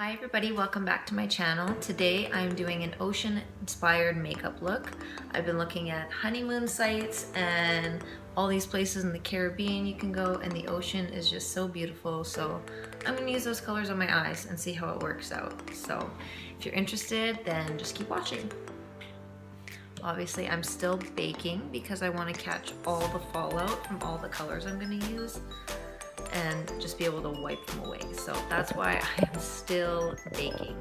Hi everybody, welcome back to my channel. Today I'm doing an ocean inspired makeup look. I've been looking at honeymoon sites and all these places in the Caribbean you can go, and the ocean is just so beautiful. So I'm gonna use those colors on my eyes and see how it works out. So if you're interested, then just keep watching. Obviously I'm still baking because I want to catch all the fallout from all the colors I'm gonna use and just be able to wipe them away. So that's why I am still baking.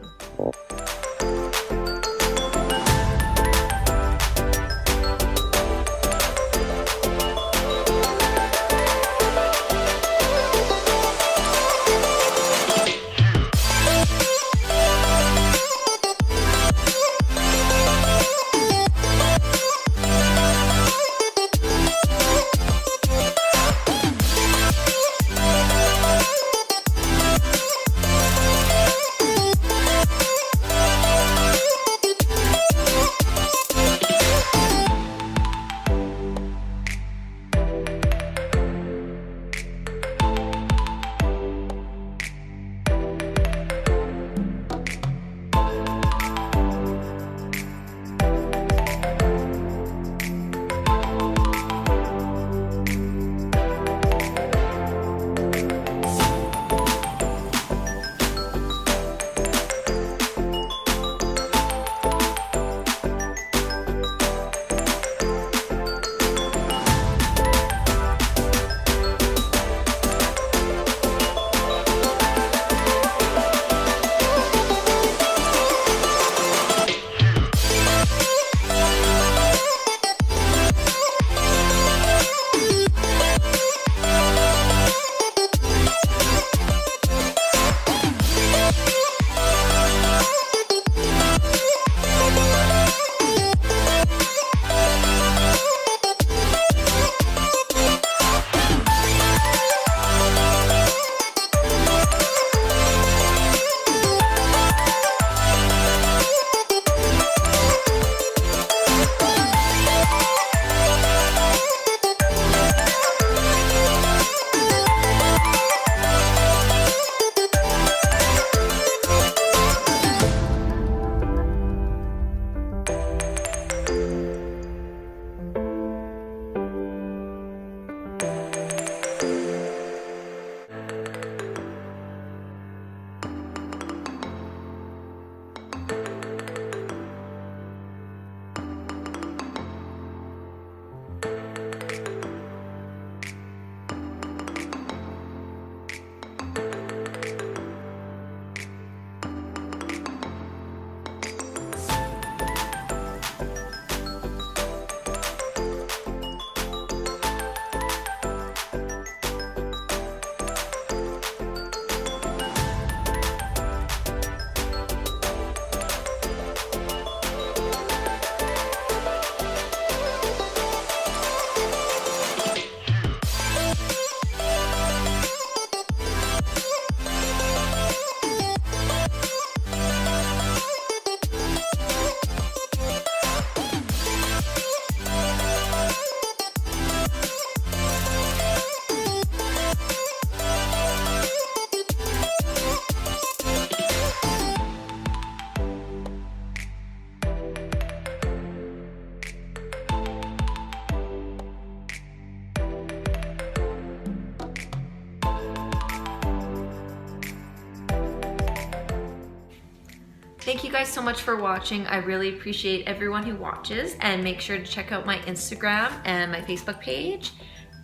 Thank you guys so much for watching. I really appreciate everyone who watches, and make sure to check out my Instagram and my Facebook page.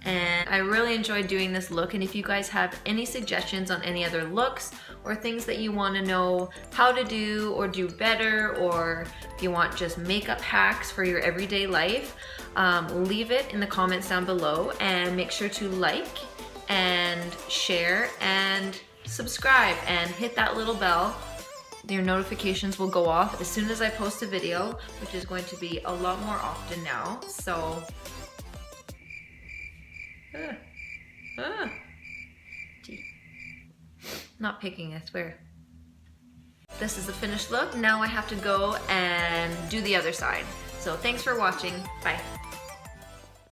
And I really enjoyed doing this look, and if you guys have any suggestions on any other looks or things that you want to know how to do or do better, or if you want just makeup hacks for your everyday life, leave it in the comments down below, and make sure to like and share and subscribe and hit that little bell. Your notifications will go off as soon as I post a video, which is going to be a lot more often now. So, not picking, I swear. This is the finished look. Now I have to go and do the other side. So thanks for watching. Bye.